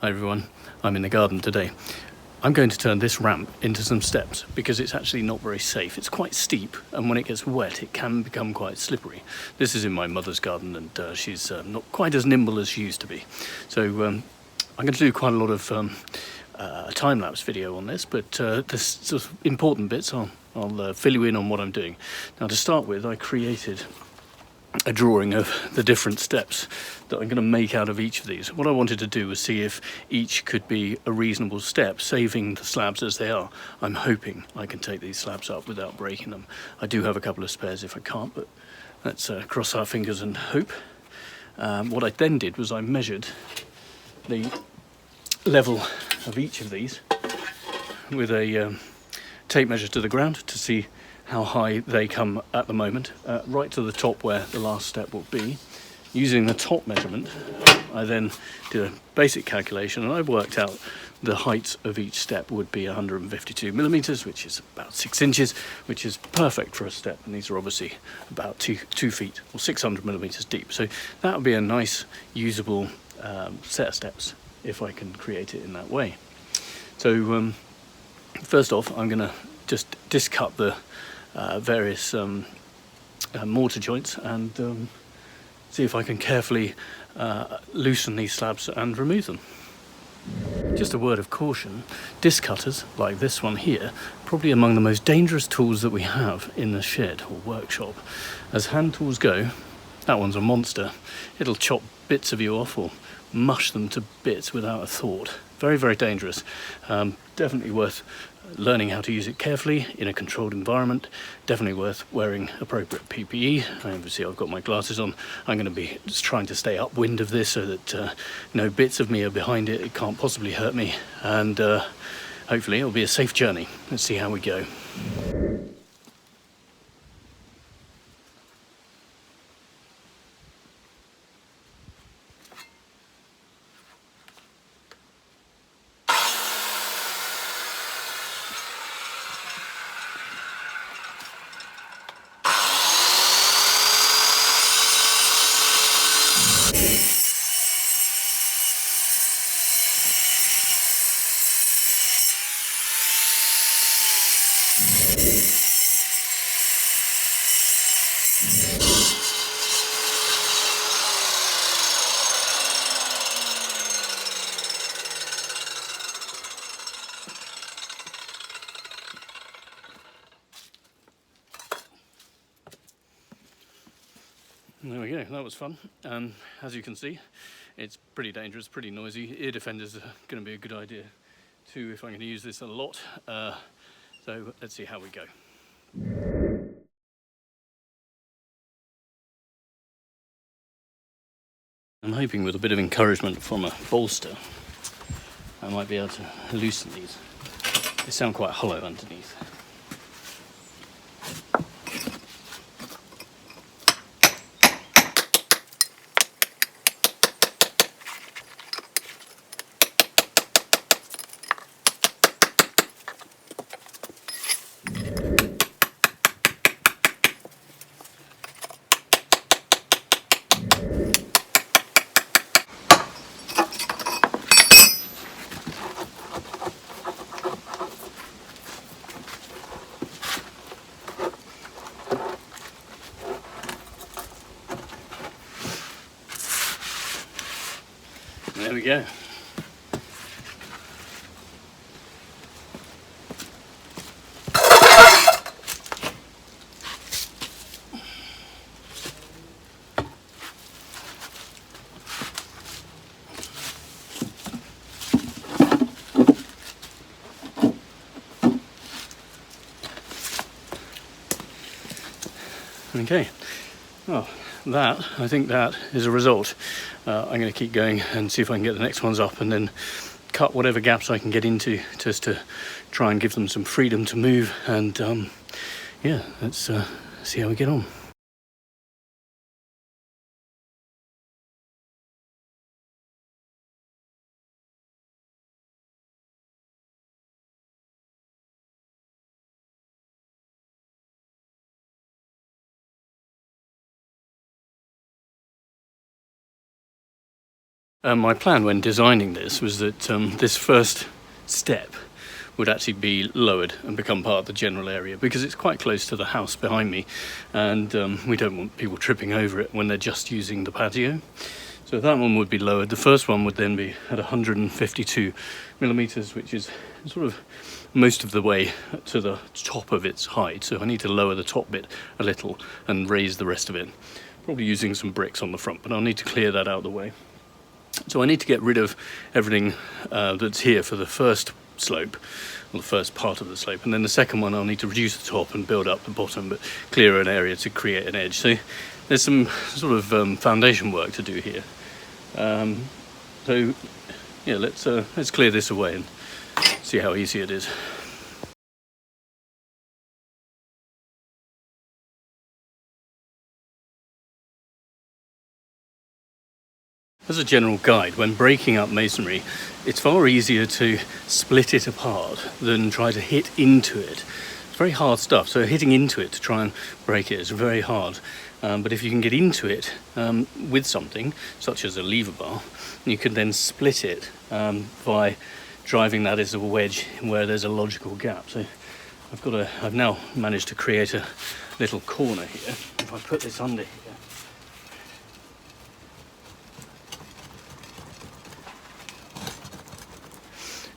Hi everyone, I'm in the garden today. I'm going to turn this ramp into some steps because it's actually not very safe. It's quite steep, and when it gets wet it can become quite slippery. This is in my mother's garden, and she's not quite as nimble as she used to be. So I'm going to do quite a lot of time-lapse video on this, but the sort of important bits I'll fill you in on what I'm doing. Now, to start with, I created a drawing of the different steps that I'm going to make out of each of these. What I wanted to do was see if each could be a reasonable step, saving the slabs as they are. I'm hoping I can take these slabs up without breaking them. I do have a couple of spares if I can't, but let's cross our fingers and hope. What I then did was I measured the level of each of these with a tape measure to the ground to see how high they come at the moment, right to the top where the last step will be. Using the top measurement, I then did a basic calculation, and I worked out the height of each step would be 152 millimeters, which is about 6 inches, which is perfect for a step, and these are obviously about 2 feet or 600 millimeters deep. So that would be a nice, usable set of steps if I can create it in that way. So first off, I'm going to just discut the various mortar joints and see if I can carefully loosen these slabs and remove them. Just a word of caution, disc cutters like this one here, probably among the most dangerous tools that we have in the shed or workshop. As hand tools go, that one's a monster. It'll chop bits of you off or mush them to bits without a thought. Very, very dangerous. Definitely worth learning how to use it carefully in a controlled environment. Definitely worth wearing appropriate PPE. Obviously I've got my glasses on. I'm going to be just trying to stay upwind of this so that no bits of me are behind it. It can't possibly hurt me, and hopefully it'll be a safe journey. Let's see how we go. There we go, that was fun. As you can see, it's pretty dangerous, pretty noisy. Ear defenders are going to be a good idea too if I'm going to use this a lot. So let's see how we go. I'm hoping with a bit of encouragement from a bolster, I might be able to loosen these. They sound quite hollow underneath. There we go. Okay, well, I think that is a result. I'm going to keep going and see if I can get the next ones up, and then cut whatever gaps I can get into just to try and give them some freedom to move. And yeah, let's see how we get on. My plan when designing this was that this first step would actually be lowered and become part of the general area, because it's quite close to the house behind me, and we don't want people tripping over it when they're just using the patio. So that one would be lowered. The first one would then be at 152 millimeters, which is sort of most of the way to the top of its height. So I need to lower the top bit a little and raise the rest of it, probably using some bricks on the front, but I'll need to clear that out of the way. So I need to get rid of everything that's here for the first slope, or the first part of the slope, and then the second one I'll need to reduce the top and build up the bottom, but clear an area to create an edge. So there's some sort of foundation work to do here. So yeah, let's clear this away and see how easy it is. As a general guide, when breaking up masonry, it's far easier to split it apart than try to hit into it. It's very hard stuff, so hitting into it to try and break it is very hard. But if you can get into it with something, such as a lever bar, you can then split it by driving that as a wedge where there's a logical gap. So I've now managed to create a little corner here. If I put this under here,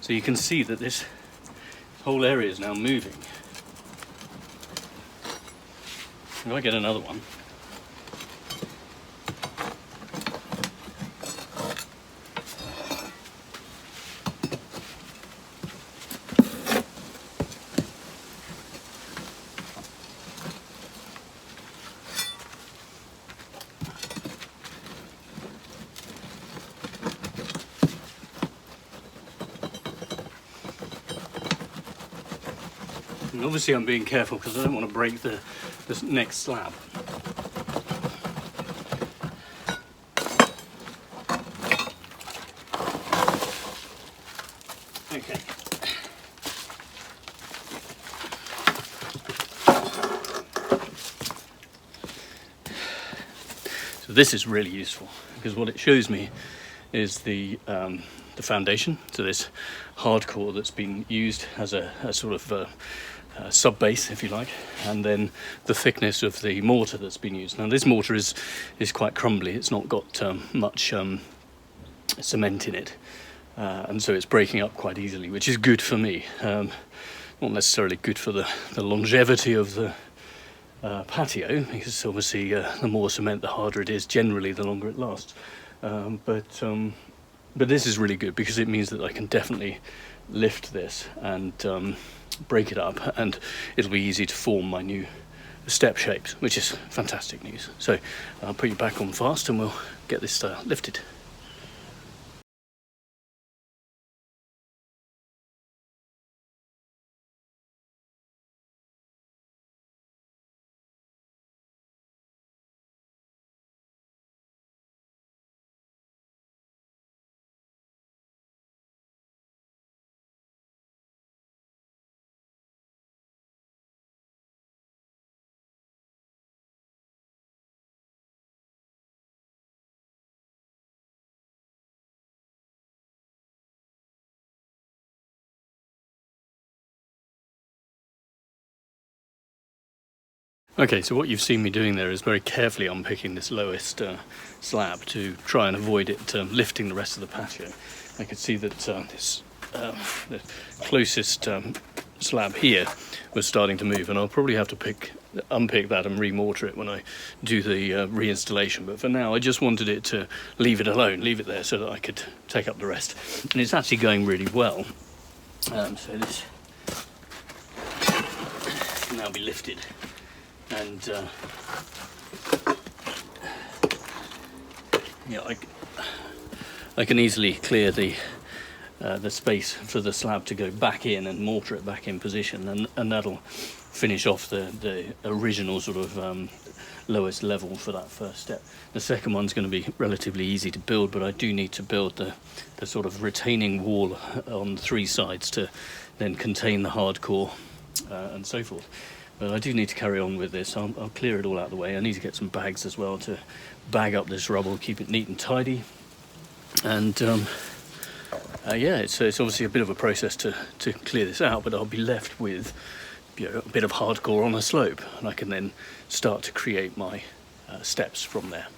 so you can see that this whole area is now moving. If I get another one, and obviously I'm being careful because I don't want to break the next slab. Okay. So this is really useful because what it shows me is the foundation, so this hard core that's been used as a sort of sub base, if you like, and then the thickness of the mortar that's been used. Now this mortar is quite crumbly, it's not got much cement in it, and so it's breaking up quite easily, which is good for me. Not necessarily good for the longevity of the patio, because obviously the more cement the harder it is, generally the longer it lasts. But this is really good because it means that I can definitely lift this and break it up, and it'll be easy to form my new step shapes, which is fantastic news. So I'll put you back on fast and we'll get this lifted. Okay, so what you've seen me doing there is very carefully unpicking this lowest slab to try and avoid it lifting the rest of the patio. I could see that the closest slab here was starting to move, and I'll probably have to unpick that and remortar it when I do the reinstallation. But for now, I just wanted it to leave it alone, leave it there so that I could take up the rest. And it's actually going really well. So this can now be lifted. And yeah, I can easily clear the space for the slab to go back in and mortar it back in position, and that'll finish off the original sort of lowest level for that first step. The second one's going to be relatively easy to build, but I do need to build the sort of retaining wall on 3 sides to then contain the hardcore and so forth. But I do need to carry on with this. I'll clear it all out of the way. I need to get some bags as well to bag up this rubble, keep it neat and tidy. And yeah, it's obviously a bit of a process to clear this out, but I'll be left with a bit of hardcore on a slope, and I can then start to create my steps from there.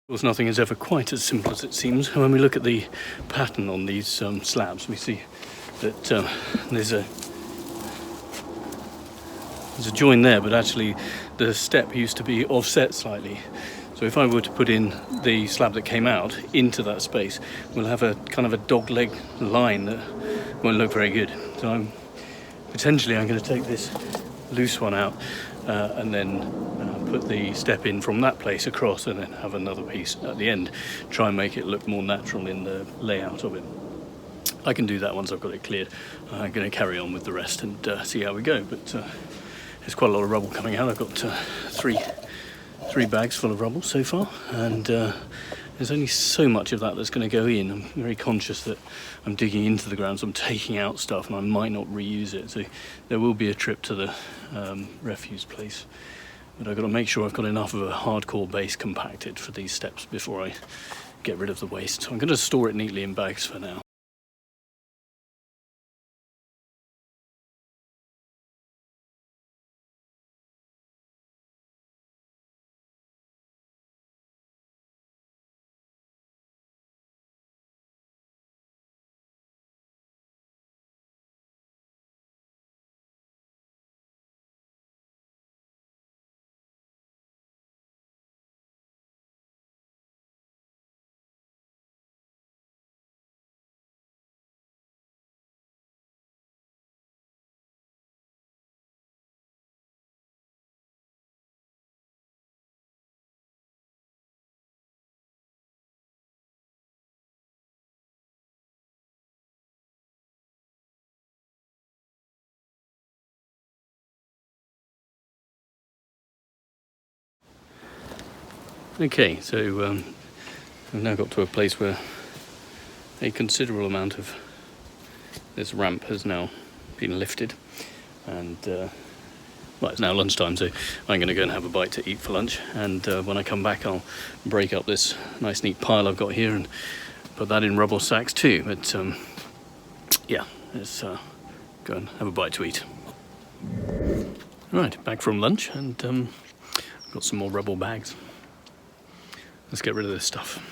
Of course, nothing is ever quite as simple as it seems. When we look at the pattern on these slabs, we see that there's a join there, but actually the step used to be offset slightly. So if I were to put in the slab that came out into that space, we'll have a kind of a dog leg line that won't look very good. So I'm going to take this loose one out and then put the step in from that place across, and then have another piece at the end. Try and make it look more natural in the layout of it. I can do that once I've got it cleared. I'm going to carry on with the rest and see how we go. But there's quite a lot of rubble coming out. I've got three bags full of rubble so far, and there's only so much of that that's going to go in. I'm very conscious that I'm digging into the ground, so I'm taking out stuff and I might not reuse it. So there will be a trip to the refuse place. But I've got to make sure I've got enough of a hardcore base compacted for these steps before I get rid of the waste. So I'm going to store it neatly in bags for now. Okay, so we've now got to a place where a considerable amount of this ramp has now been lifted, and well, it's now lunchtime, so I'm going to go and have a bite to eat for lunch, and when I come back I'll break up this nice neat pile I've got here and put that in rubble sacks too. But yeah, let's go and have a bite to eat. Right, back from lunch, and I've got some more rubble bags. Let's get rid of this stuff.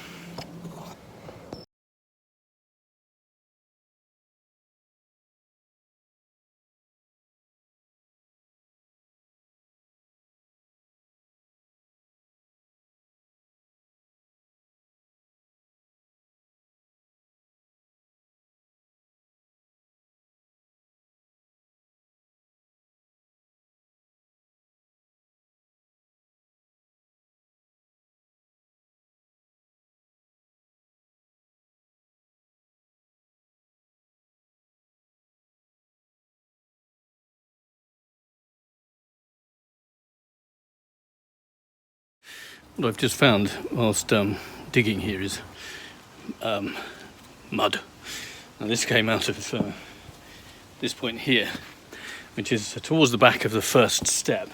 What I've just found whilst digging here is mud. Now this came out of this point here, which is towards the back of the first step,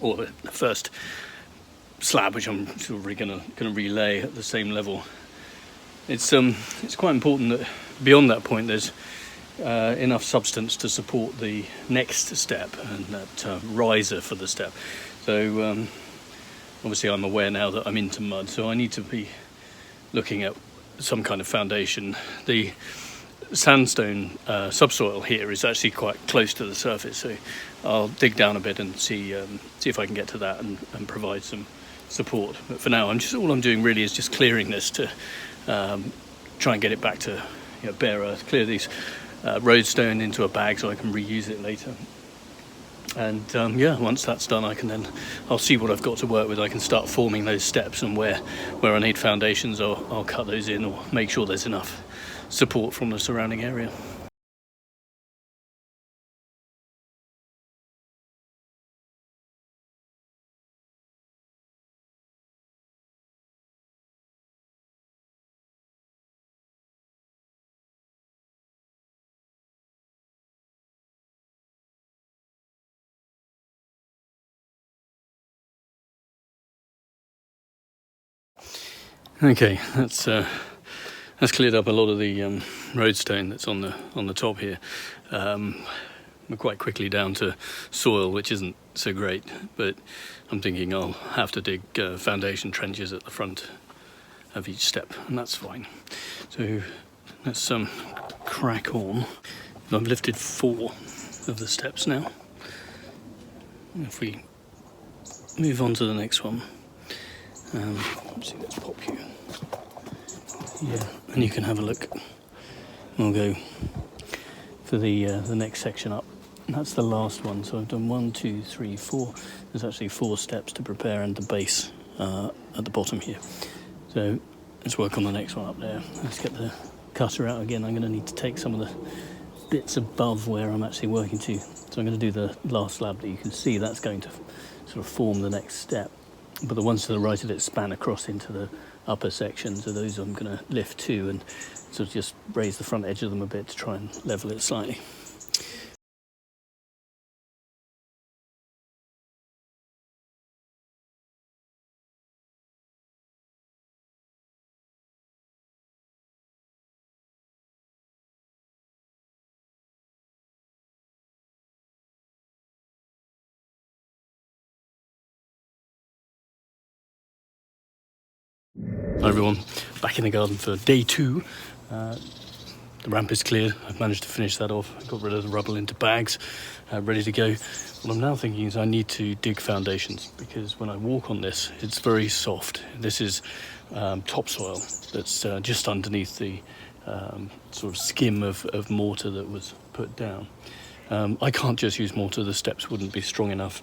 or the first slab, which I'm sort of going to relay at the same level. It's quite important that beyond that point there's enough substance to support the next step and that riser for the step. So obviously I'm aware now that I'm into mud, so I need to be looking at some kind of foundation. The sandstone subsoil here is actually quite close to the surface, so I'll dig down a bit and see if I can get to that and provide some support. But for now, all I'm doing really is just clearing this to try and get it back to bare earth, clear these roadstone into a bag so I can reuse it later. And once that's done, I'll see what I've got to work with. I can start forming those steps, and where I need foundations, I'll cut those in, or make sure there's enough support from the surrounding area. Okay, that's cleared up a lot of the roadstone that's on the top here. We're quite quickly down to soil, which isn't so great, but I'm thinking I'll have to dig foundation trenches at the front of each step, and that's fine. So let's crack on. I've lifted 4 of the steps now. If we move on to the next one, let's pop you. Yeah, and you can have a look. We'll go for the next section up. And that's the last one. So I've done 1, 2, 3, 4. There's actually 4 steps to prepare, and the base at the bottom here. So let's work on the next one up there. Let's get the cutter out again. I'm going to need to take some of the bits above where I'm actually working to. So I'm going to do the last slab that you can see. That's going to sort of form the next step. But the ones to the right of it span across into the upper section, so those I'm going to lift too, and sort of just raise the front edge of them a bit to try and level it slightly. Hi everyone, back in the garden for day 2. The ramp is clear. I've managed to finish that off. I got rid of the rubble into bags, ready to go. What I'm now thinking is I need to dig foundations, because when I walk on this, it's very soft. This is topsoil that's just underneath the sort of skim of mortar that was put down. I can't just use mortar, the steps wouldn't be strong enough.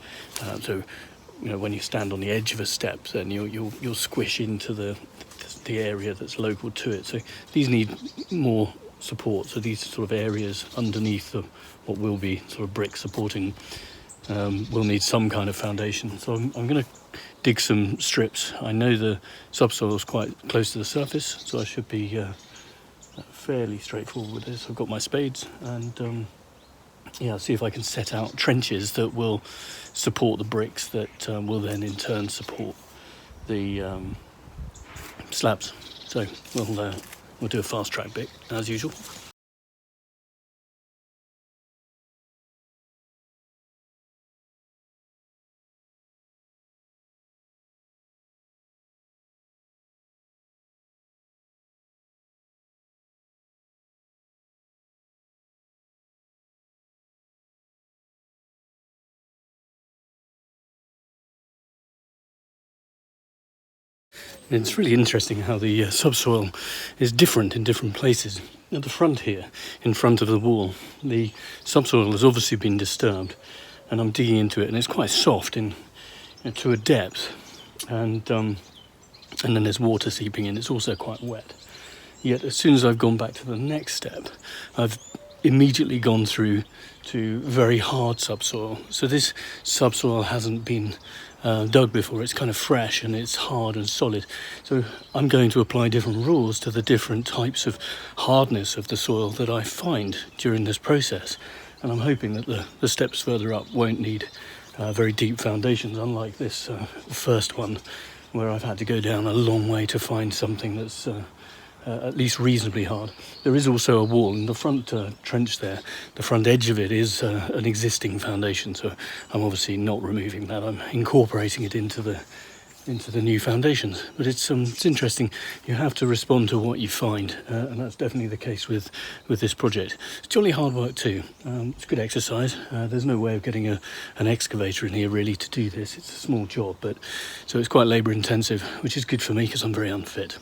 So when you stand on the edge of a step, then you'll squish into the area that's local to it. So these need more support. So these sort of areas underneath what will be sort of brick supporting will need some kind of foundation. So I'm going to dig some strips. I know the subsoil is quite close to the surface, so I should be fairly straightforward with this. I've got my spades, and see if I can set out trenches that will support the bricks that will then in turn support the slabs. So we'll do a fast track bit as usual. It's really interesting how the subsoil is different in different places. At the front here, in front of the wall, the subsoil has obviously been disturbed, and I'm digging into it, and it's quite soft to a depth, and then there's water seeping in. It's also quite wet. Yet as soon as I've gone back to the next step, I've immediately gone through to very hard subsoil. So this subsoil hasn't been dug before. It's kind of fresh and it's hard and solid. So I'm going to apply different rules to the different types of hardness of the soil that I find during this process. And I'm hoping that the steps further up won't need very deep foundations, unlike this first one, where I've had to go down a long way to find something that's at least reasonably hard. There is also a wall in the front trench there. The front edge of it is an existing foundation, so I'm obviously not removing that. I'm incorporating it into the into the new foundations. But it's interesting. You have to respond to what you find, and that's definitely the case with this project. It's jolly hard work too. It's good exercise. There's no way of getting an excavator in here really to do this. It's a small job, but so it's quite labour intensive, which is good for me because I'm very unfit.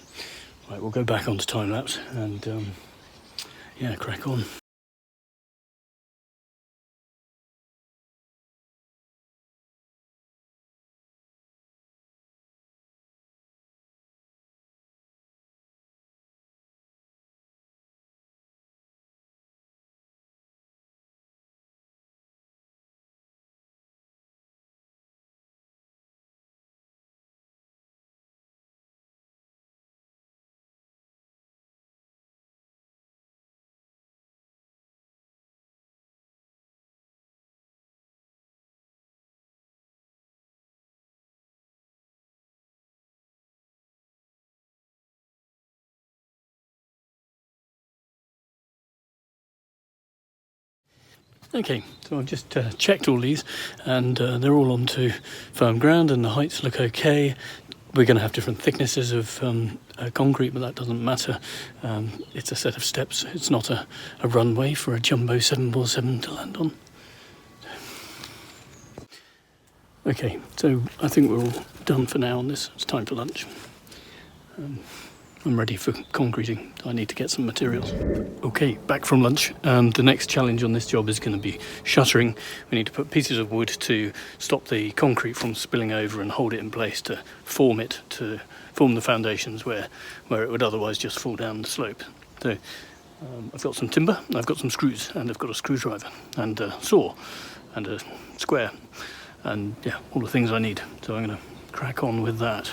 Right, we'll go back onto time lapse and yeah, crack on. Okay, so I've just checked all these and they're all onto firm ground and the heights look okay. We're going to have different thicknesses of concrete, but that doesn't matter. It's a set of steps. It's not a runway for a jumbo 7x7 to land on. Okay, so I think we're all done for now on this. It's time for lunch. I'm ready for concreting. I need to get some materials. Okay, back from lunch. The next challenge on this job is going to be shuttering. We need to put pieces of wood to stop the concrete from spilling over and hold it in place to form the foundations where it would otherwise just fall down the slope. So I've got some timber, I've got some screws, and I've got a screwdriver and a saw and a square and yeah, all the things I need. So I'm going to crack on with that.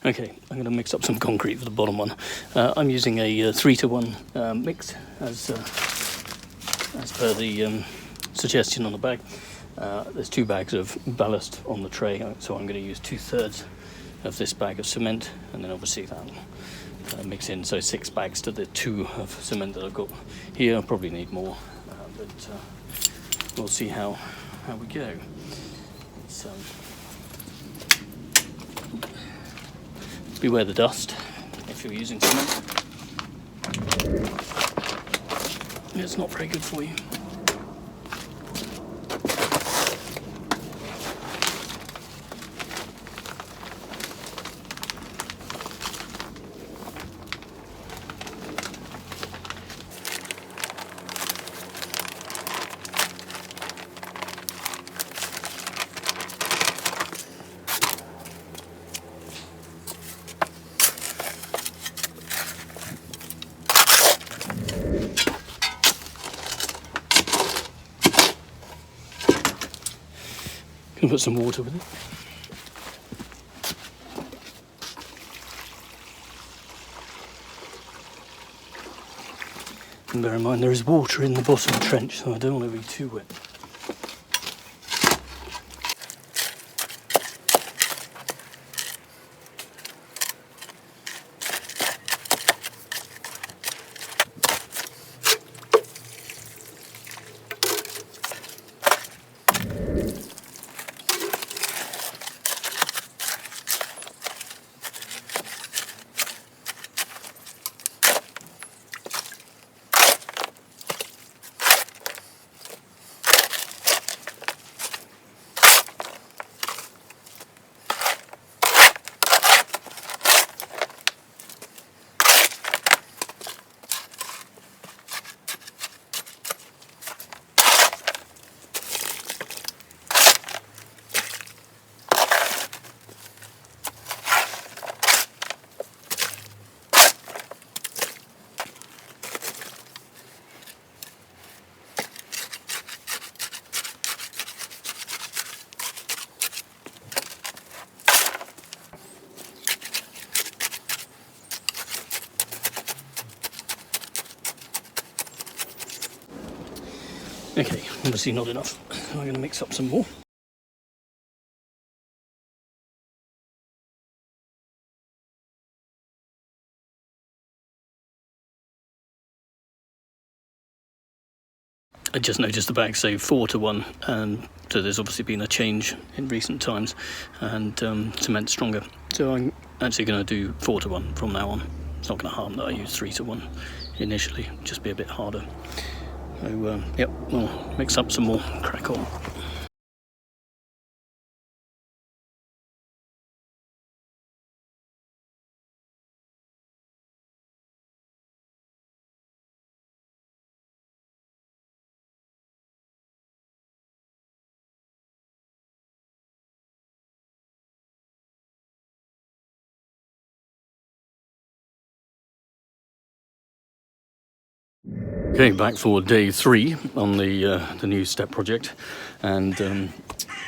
Okay, I'm going to mix up some concrete for the bottom one. I'm using a 3-to-1 mix as per the suggestion on the bag. There's 2 bags of ballast on the tray, so I'm going to use 2/3 of this bag of cement, and then obviously that mix in, so 6 bags to the 2 of cement that I've got here. I'll probably need more, but we'll see how we go. So. Beware the dust if you're using cement. It's not very good for you. Gonna put some water with it. And bear in mind there is water in the bottom of the trench, so I don't want to be too wet. Okay, obviously not enough. I'm going to mix up some more. I just noticed the bags say 4-1, and so there's obviously been a change in recent times, and cement's stronger. So I'm actually going to do 4-1 from now on. It's not going to harm that I use 3-1 initially, just be a bit harder. So yep, we'll mix up some more, crack on. Okay, back for day 3 on the new step project, and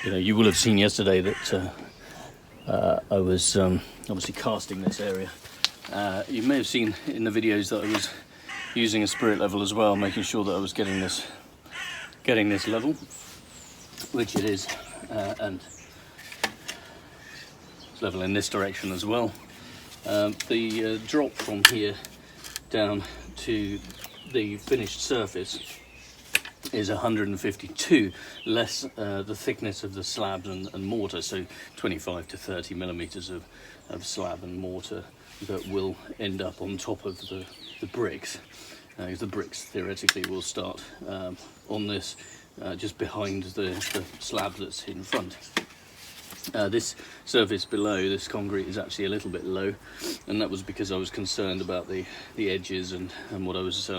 you will have seen yesterday that I was obviously casting this area. You may have seen in the videos that I was using a spirit level as well, making sure that I was getting this level, which it is, and it's level in this direction as well. The drop from here down to the finished surface is 152, less the thickness of the slabs and mortar, so 25 to 30 millimeters of slab and mortar that will end up on top of the bricks. The bricks theoretically will start on this just behind the slab that's in front. This surface below, this concrete, is actually a little bit low, and that was because I was concerned about the edges and what I was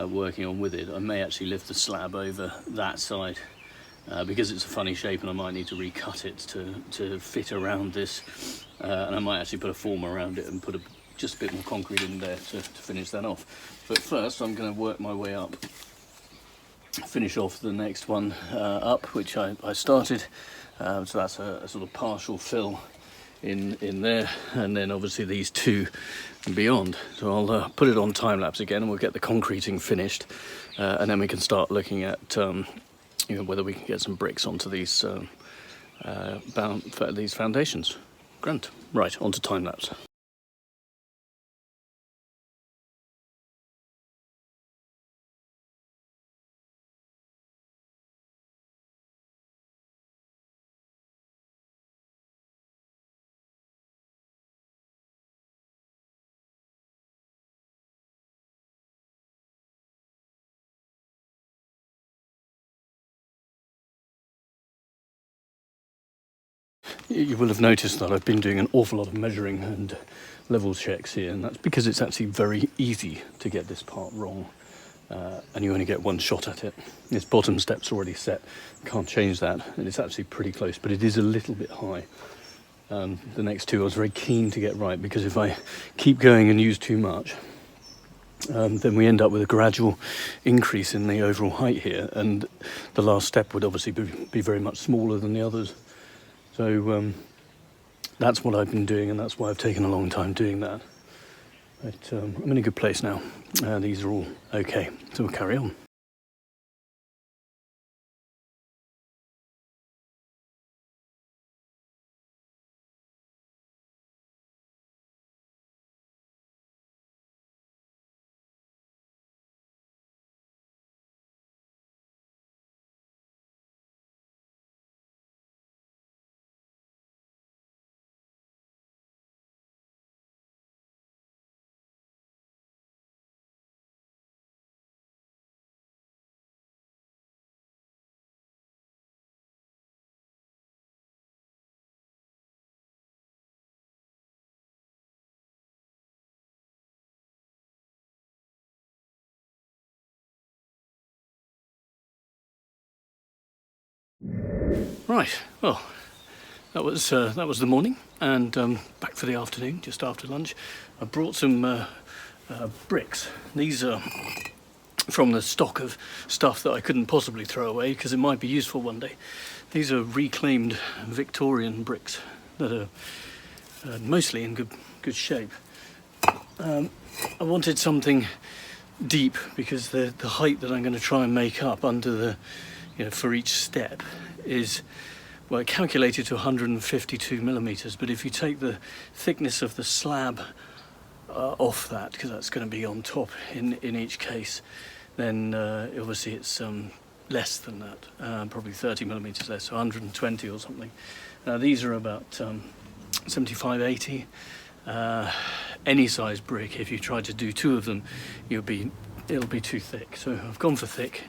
working on with it. I may actually lift the slab over that side because it's a funny shape, and I might need to recut it to fit around this, and I might actually put a form around it and put just a bit more concrete in there to finish that off. But first I'm going to work my way up, finish off the next one up, which I started. So that's a sort of partial fill in there, and then obviously these two beyond. So I'll put it on time lapse again, and we'll get the concreting finished, and then we can start looking at whether we can get some bricks onto these these foundations. Grand. Right, onto time lapse. You will have noticed that I've been doing an awful lot of measuring and level checks here, and that's because it's actually very easy to get this part wrong, and you only get one shot at it. This bottom step's already set, can't change that, and it's actually pretty close, but it is a little bit high. The next two I was very keen to get right, because if I keep going and use too much, then we end up with a gradual increase in the overall height here, and the last step would obviously be very much smaller than the others. So that's what I've been doing, and that's why I've taken a long time doing that. But I'm in a good place now. These are all okay, so we'll carry on. Right, well, that was the morning, and back for the afternoon, just after lunch. I brought some bricks. These are from the stock of stuff that I couldn't possibly throw away because it might be useful one day. These are reclaimed Victorian bricks that are mostly in good shape. I wanted something deep because the height that I'm going to try and make up under the, for each step is, well, calculated to 152 millimeters. But if you take the thickness of the slab off that, because that's going to be on top in each case, then obviously it's less than that, probably 30 millimeters less, so 120 or something. These are about 75, 80. Any size brick, if you try to do two of them, it'll be too thick. So I've gone for thick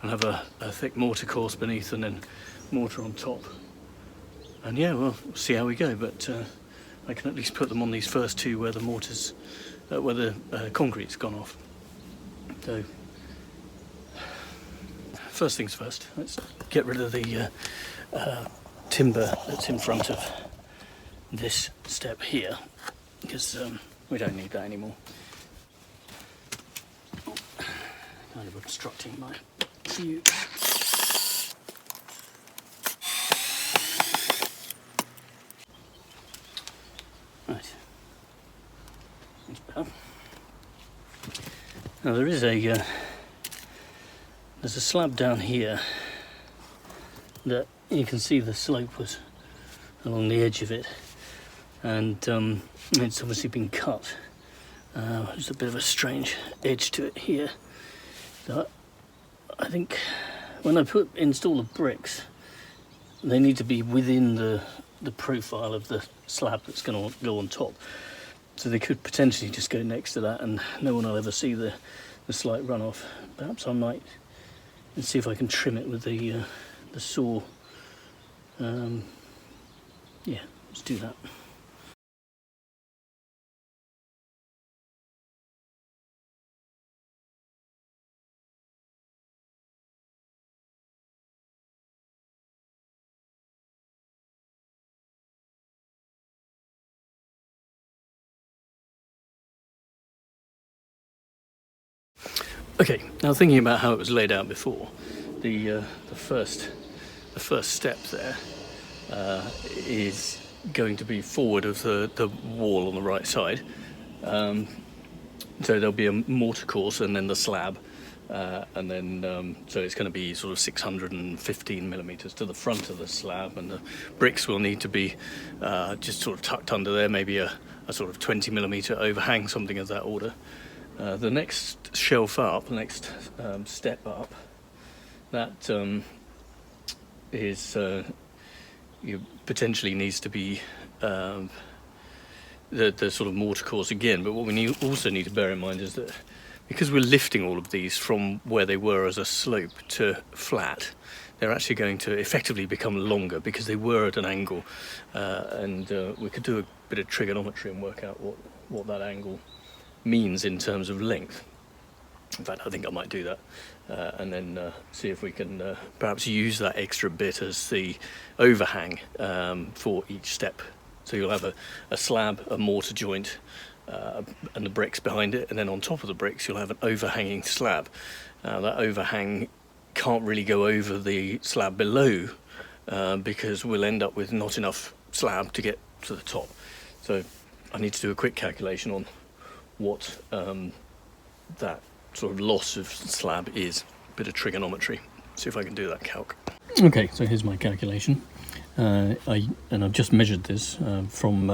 and have a thick mortar course beneath and then mortar on top. And yeah, we'll see how we go, but I can at least put them on these first two where the mortar's, where the concrete's gone off. So first things first, let's get rid of the timber that's in front of this step here, because we don't need that anymore. Kind of obstructing my view. Right. That's better. Now there is there's a slab down here that you can see the slope was along the edge of it, and it's obviously been cut. There's a bit of a strange edge to it here. So I think when I install the bricks, they need to be within the profile of the slab that's going to go on top. So they could potentially just go next to that and no one will ever see the slight runoff. Perhaps I might see if I can trim it with the saw. Yeah, let's do that. Okay, now thinking about how it was laid out before, the first step there is going to be forward of the wall on the right side. So there'll be a mortar course and then the slab, and then so it's going to be sort of 615 millimeters to the front of the slab, and the bricks will need to be just sort of tucked under there, maybe a sort of 20 millimeter overhang, something of that order. The next shelf up, the next step up, that is potentially needs to be the sort of mortar course again. But what we also need to bear in mind is that because we're lifting all of these from where they were as a slope to flat, they're actually going to effectively become longer because they were at an angle, and we could do a bit of trigonometry and work out what that angle means in terms of length. In fact, I think I might do that, and then see if we can perhaps use that extra bit as the overhang for each step. So you'll have a slab, a mortar joint, and the bricks behind it, and then on top of the bricks you'll have an overhanging slab. That overhang can't really go over the slab below because we'll end up with not enough slab to get to the top. So I need to do a quick calculation on what that sort of loss of slab is. Bit of trigonometry. See if I can do that calc. Okay, so here's my calculation. I've just measured this from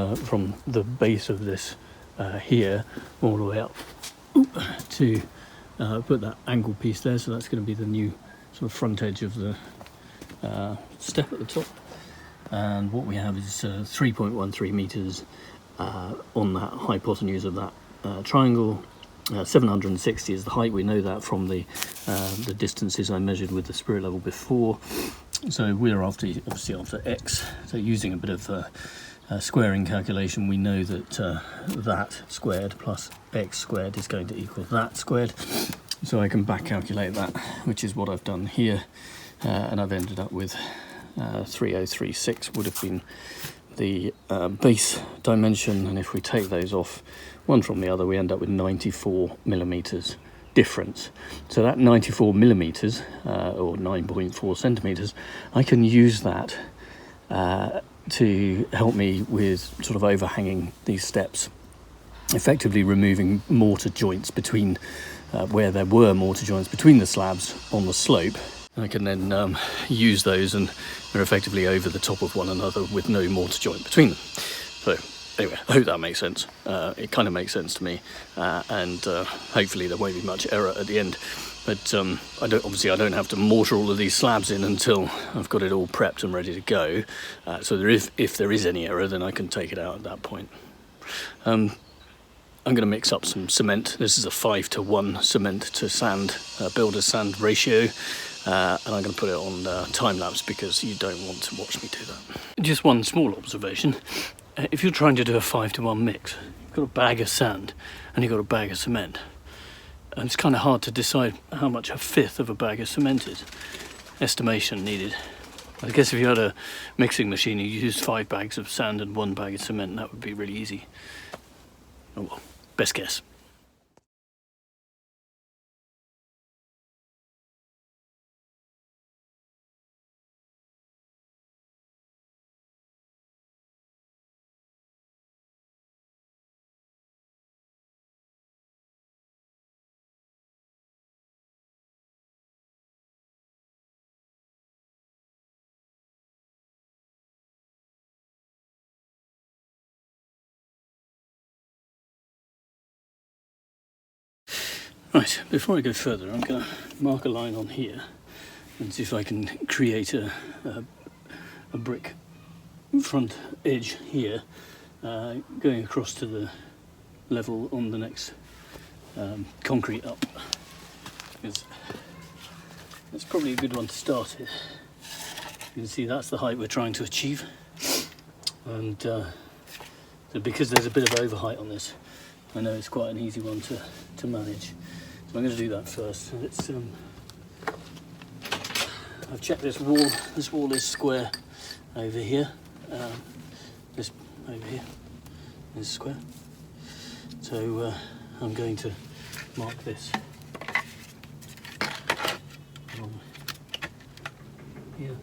the base of this here all the way up to put that angle piece there. So that's going to be the new sort of front edge of the step at the top. And what we have is 3.13 meters on that hypotenuse of that triangle. 760 is the height. We know that from the distances I measured with the spirit level before. So we're obviously after x. So using a bit of squaring calculation, we know that that squared plus x squared is going to equal that squared. So I can back calculate that, which is what I've done here, and I've ended up with 3036 would have been the base dimension, and if we take those off one from the other, we end up with 94 millimeters difference. So that 94 millimeters or 9.4 centimeters, I can use that to help me with sort of overhanging these steps, effectively removing mortar joints between where there were mortar joints between the slabs on the slope. I can then use those, and they're effectively over the top of one another with no mortar joint between them. So anyway, I hope that makes sense. It kind of makes sense to me, and hopefully there won't be much error at the end. But I don't have to mortar all of these slabs in until I've got it all prepped and ready to go. So if there is any error, then I can take it out at that point. I'm going to mix up some cement. This is a 5-to-1 cement to sand, builder's sand ratio. And I'm going to put it on time-lapse because you don't want to watch me do that. Just one small observation. If you're trying to do a 5-to-1 mix, you've got a bag of sand and you've got a bag of cement. And it's kind of hard to decide how much a fifth of a bag of cement is. Estimation needed. I guess if you had a mixing machine, you used 5 bags of sand and 1 bag of cement, that would be really easy. Oh well, best guess. Right, before I go further, I'm going to mark a line on here and see if I can create a brick front edge here, going across to the level on the next concrete up. Because that's probably a good one to start with. You can see that's the height we're trying to achieve, and so because there's a bit of overheight on this, I know it's quite an easy one to manage. So I'm going to do that first. Let's, I've checked this wall. This wall is square over here. This over here is square. So I'm going to mark this along here.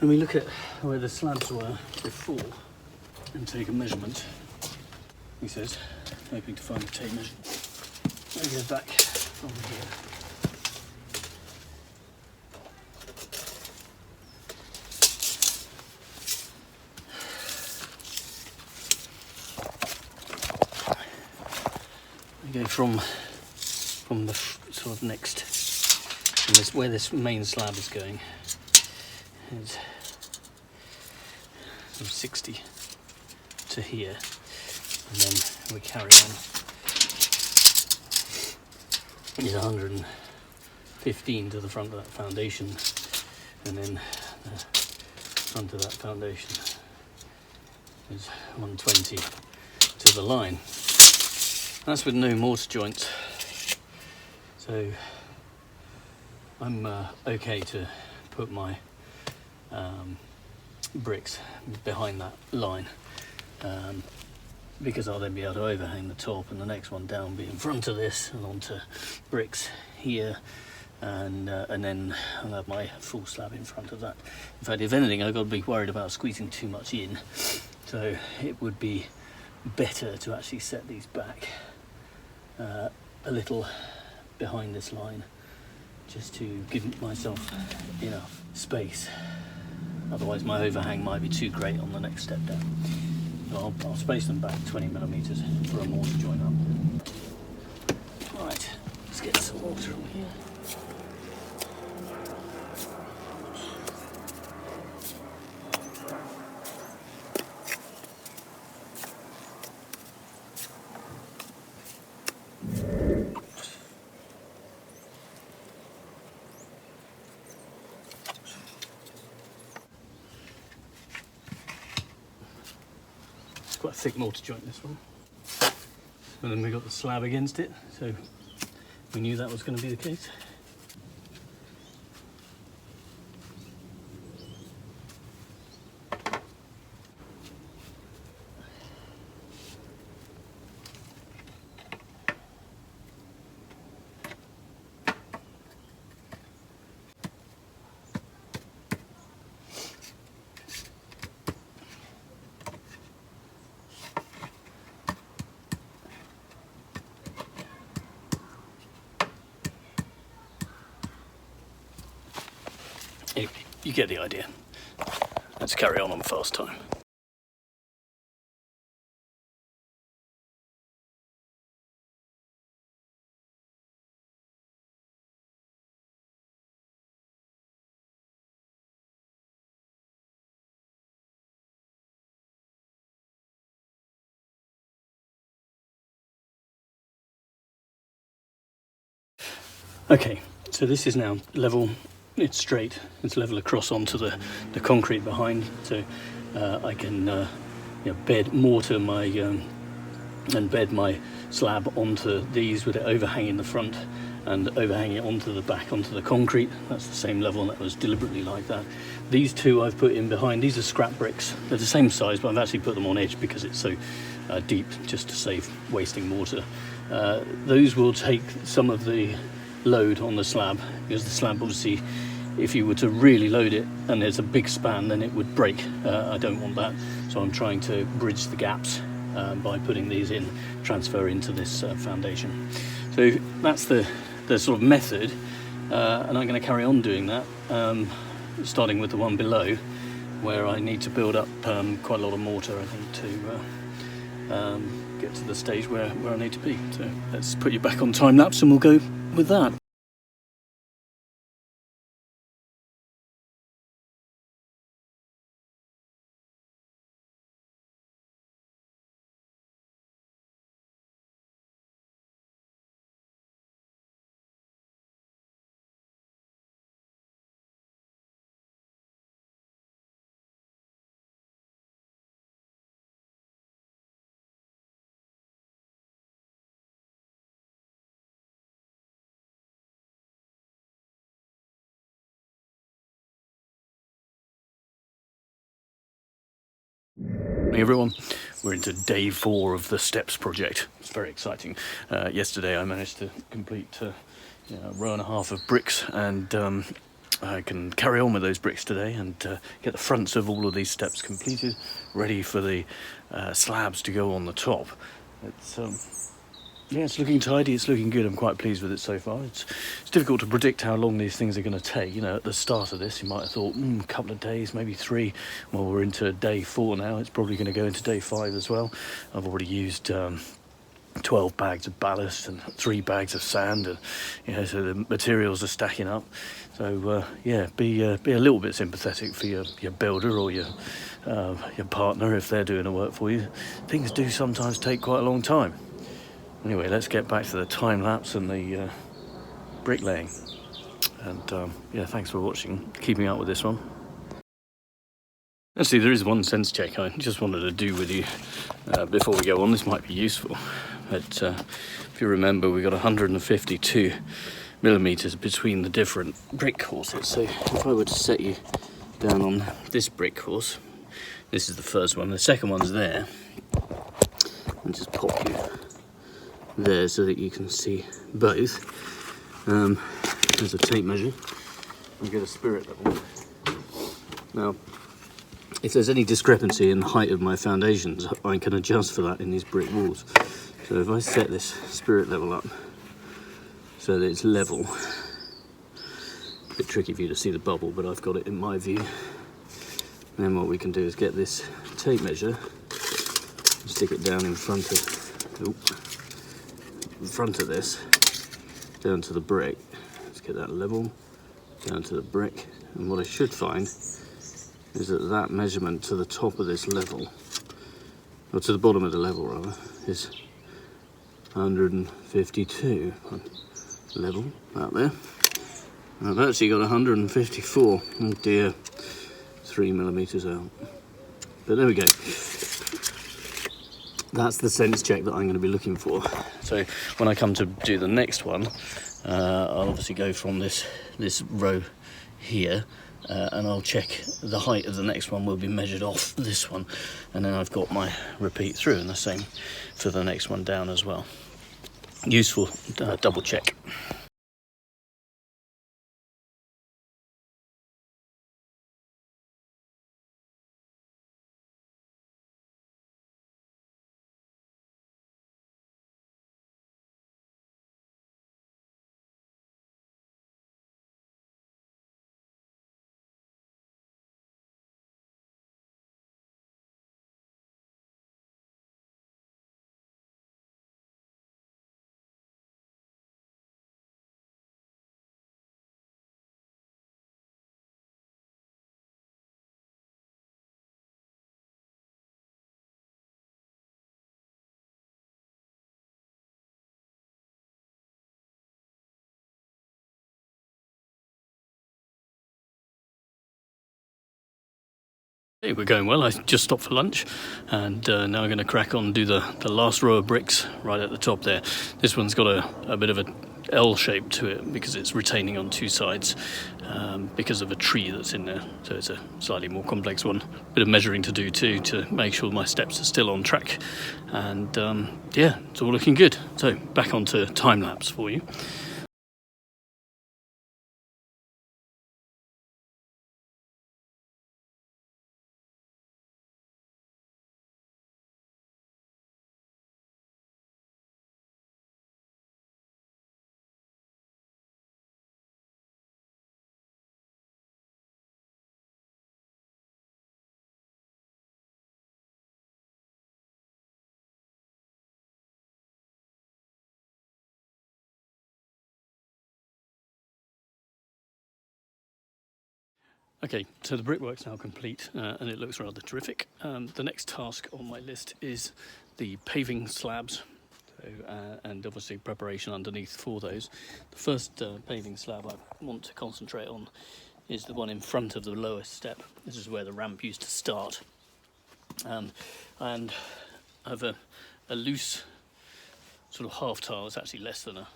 And we look at where the slabs were before and take a measurement. He says, hoping to find a tape measurement. Let me go back over here. We go from the sort of next, from this, where this main slab is going. Is from 60 to here, and then we carry on. Is 115 to the front of that foundation, and then the front of that foundation is 120 to the line. That's with no mortar joints, so I'm okay to put my bricks behind that line, because I'll then be able to overhang the top, and the next one down be in front of this and onto bricks here, and then I'll have my full slab in front of that. In fact, if anything, I've got to be worried about squeezing too much in, so it would be better to actually set these back a little behind this line, just to give myself enough space. Otherwise my overhang might be too great on the next step down. So I'll space them back 20mm for a mortar joint up. Right, let's get some water on here. Quite a thick mortar joint, this one. And then we got the slab against it, so we knew that was going to be the case. You get the idea. Let's carry on fast time. Okay, so this is now level. It's straight. It's level across onto the concrete behind, so I can bed mortar my and bed my slab onto these with it overhanging the front and overhanging it onto the back onto the concrete. That's the same level, and that was deliberately like that. These two I've put in behind. These are scrap bricks. They're the same size, but I've actually put them on edge because it's so deep, just to save wasting mortar. Those will take some of the load on the slab, because the slab, obviously, if you were to really load it and there's a big span, then it would break. I don't want that, so I'm trying to bridge the gaps by putting these in, transfer into this foundation. So that's the sort of method, and I'm going to carry on doing that, starting with the one below, where I need to build up quite a lot of mortar, I think, to get to the stage where I need to be. So let's put you back on time lapse and we'll go with that. Hey everyone, we're into day 4 of the steps project. It's very exciting. Yesterday I managed to complete a row and a half of bricks, and I can carry on with those bricks today and get the fronts of all of these steps completed, ready for the slabs to go on the top. It's looking tidy, it's looking good. I'm quite pleased with it so far. It's difficult to predict how long these things are going to take. At the start of this, you might have thought, a couple of days, maybe 3. Well, we're into day 4 now. It's probably going to go into day 5 as well. I've already used 12 bags of ballast and 3 bags of sand, and so the materials are stacking up. So be a little bit sympathetic for your builder or your partner if they're doing the work for you. Things do sometimes take quite a long time. Anyway, let's get back to the time lapse and the bricklaying. And thanks for watching, keeping up with this one. Actually, there is one sense check I just wanted to do with you before we go on. This might be useful, but if you remember, we got 152 millimeters between the different brick courses. So if I were to set you down on this brick course, this is the first one, the second one's there, and just pop you there so that you can see both. There's a tape measure. You get a spirit level. Now, if there's any discrepancy in the height of my foundations, I can adjust for that in these brick walls. So if I set this spirit level up so that it's level, a bit tricky for you to see the bubble, but I've got it in my view. Then what we can do is get this tape measure and stick it down in front of this, down to the brick. Let's get that level, down to the brick. And what I should find is that measurement to the top of this level, or to the bottom of the level rather, is 152 level out there. I've actually got 154. Oh dear, 3 millimeters out. But there we go. That's the sense check that I'm going to be looking for. So when I come to do the next one, I'll obviously go from this row here, and I'll check the height of the next one will be measured off this one, and then I've got my repeat through, and the same for the next one down as well. Useful double check. Hey, we're going well. I just stopped for lunch, and now I'm going to crack on and do the last row of bricks right at the top there. This one's got a bit of a L shape to it because it's retaining on two sides because of a tree that's in there. So it's a slightly more complex one. Bit of measuring to do too to make sure my steps are still on track. And yeah, it's all looking good. So back onto time lapse for you. Okay, so the brickwork's now complete and it looks rather terrific. The next task on my list is the paving slabs, and obviously preparation underneath for those. The first paving slab I want to concentrate on is the one in front of the lowest step. This is where the ramp used to start. And I have a loose sort of half tile. It's actually less than a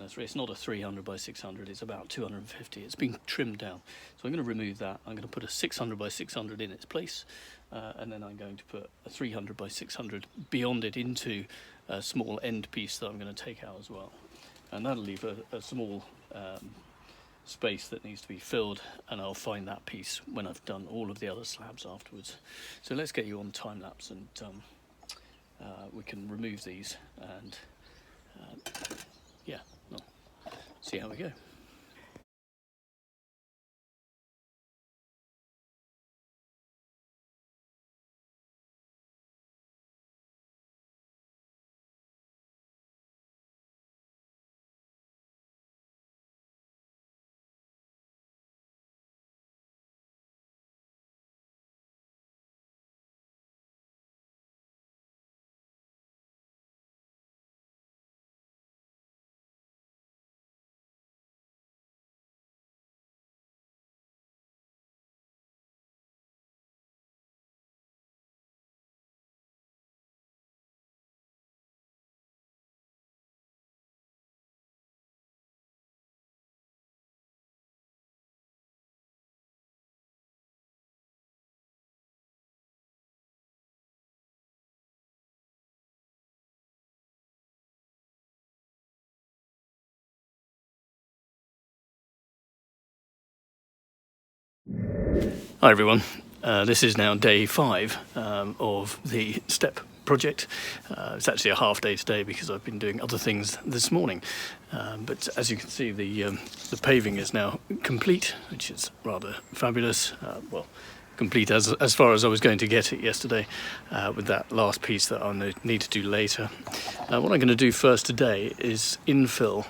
3. It's not a 300 by 600, it's about 250. It's been trimmed down. So I'm going to remove that. I'm going to put a 600 by 600 in its place, and then I'm going to put a 300 by 600 beyond it into a small end piece that I'm going to take out as well. And that'll leave a small space that needs to be filled, and I'll find that piece when I've done all of the other slabs afterwards. So let's get you on time lapse, and we can remove these and yeah, well, see how we go. Hi everyone, this is now day 5 of the step project. It's actually a half day today because I've been doing other things this morning, but as you can see the paving is now complete, which is rather fabulous. Well, complete as far as I was going to get it yesterday, with that last piece that I'll need to do later. What I'm going to do first today is infill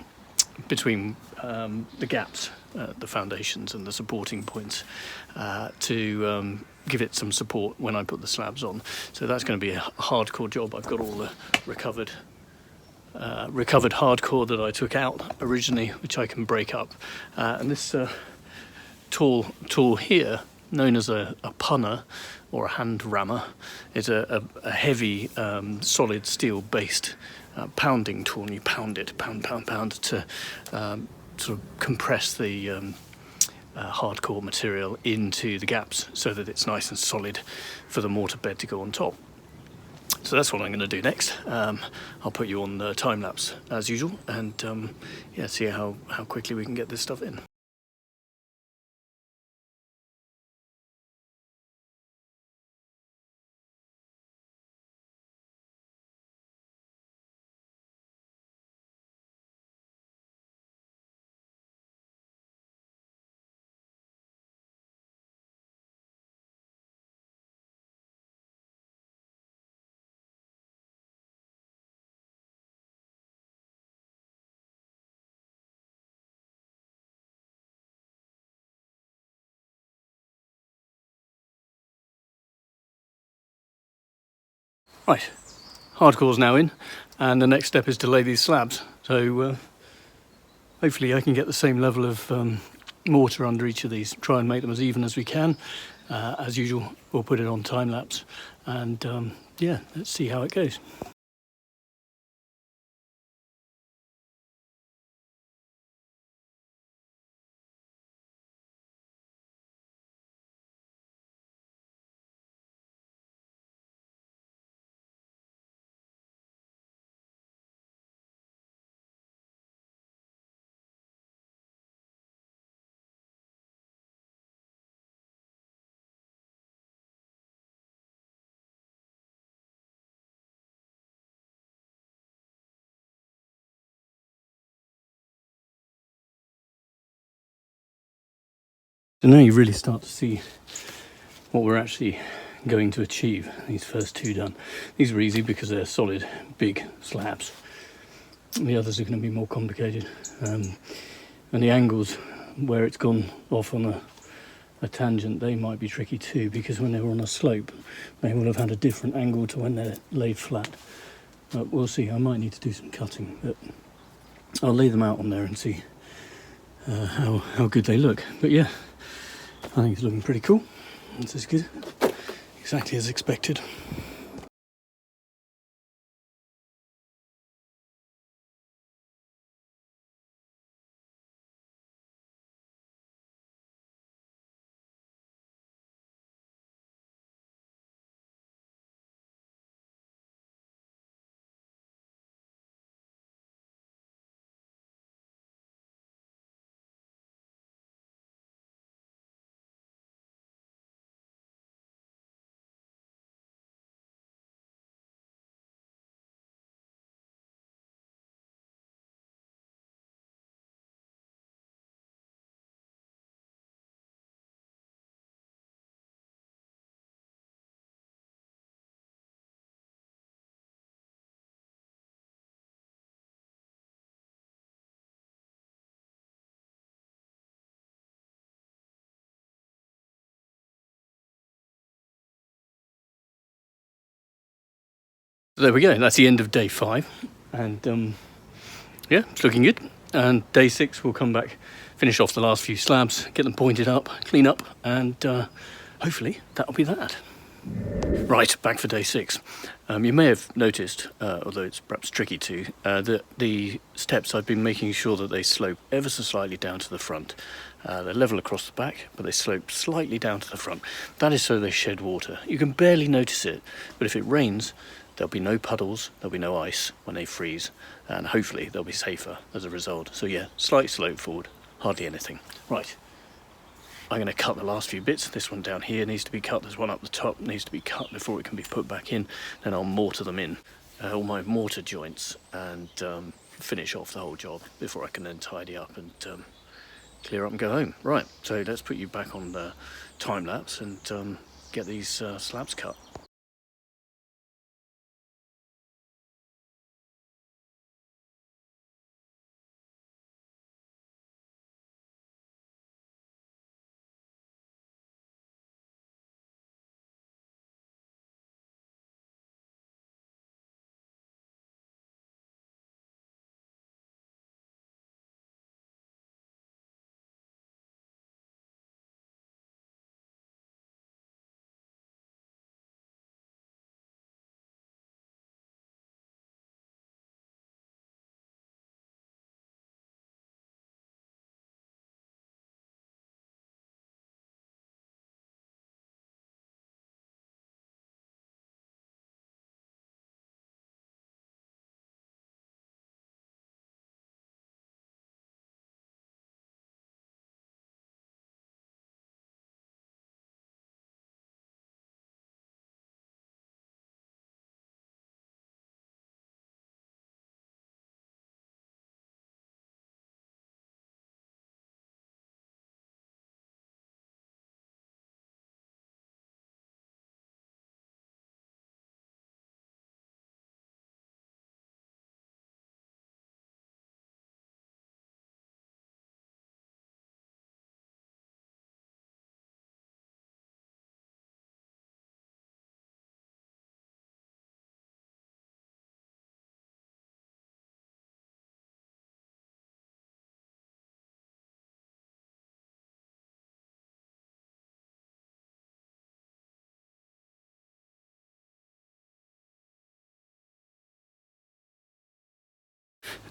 between the gaps, the foundations and the supporting points, to give it some support when I put the slabs on. So that's going to be a hardcore job. I've got all the recovered hardcore that I took out originally, which I can break up, and this tool here, known as a punner or a hand rammer, is a heavy solid steel based pounding tool, and you pound it, pound to sort of compress the hardcore material into the gaps so that it's nice and solid for the mortar bed to go on top. So that's what I'm going to do next. I'll put you on the time lapse as usual, and yeah, see how quickly we can get this stuff in. Right, hardcore's now in, and the next step is to lay these slabs. So hopefully I can get the same level of mortar under each of these, try and make them as even as we can, As usual, we'll put it on time lapse, and yeah, let's see how it goes. So now you really start to see what we're actually going to achieve. These first two done. These are easy because they're solid, big slabs. The others are going to be more complicated. And the angles where it's gone off on a tangent, they might be tricky too, because when they were on a slope, they will have had a different angle to when they're laid flat. But we'll see. I might need to do some cutting, but I'll lay them out on there and see how good they look. But yeah, I think it's looking pretty cool. This is good, exactly as expected. There we go, that's the end of day 5, and yeah, it's looking good. And day 6 we'll come back, finish off the last few slabs, get them pointed up, clean up, and hopefully that'll be that. Right, back for day 6. You may have noticed, although it's perhaps tricky to, that the steps I've been making sure that they slope ever so slightly down to the front. They're level across the back, but they slope slightly down to the front. That is so they shed water. You can barely notice it, but if it rains, there'll be no puddles, there'll be no ice when they freeze, and hopefully they'll be safer as a result. So yeah, slight slope forward, hardly anything. Right, I'm going to cut the last few bits. This one down here needs to be cut, there's one up the top needs to be cut before it can be put back in. Then I'll mortar them in, all my mortar joints, and finish off the whole job before I can then tidy up and clear up and go home. Right, so let's put you back on the time lapse and get these slabs cut.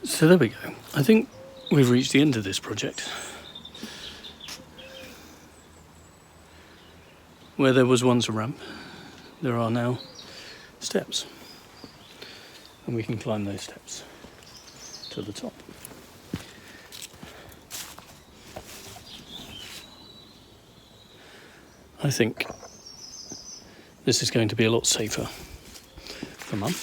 So there we go. I think we've reached the end of this project. Where there was once a ramp, there are now steps. And we can climb those steps to the top. I think this is going to be a lot safer for Mum.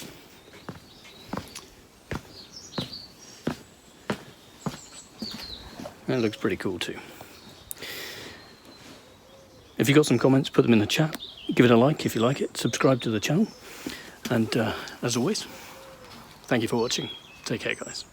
That looks pretty cool too. If you've got some comments, put them in the chat. Give it a like if you like it. Subscribe to the channel. And as always, thank you for watching. Take care, guys.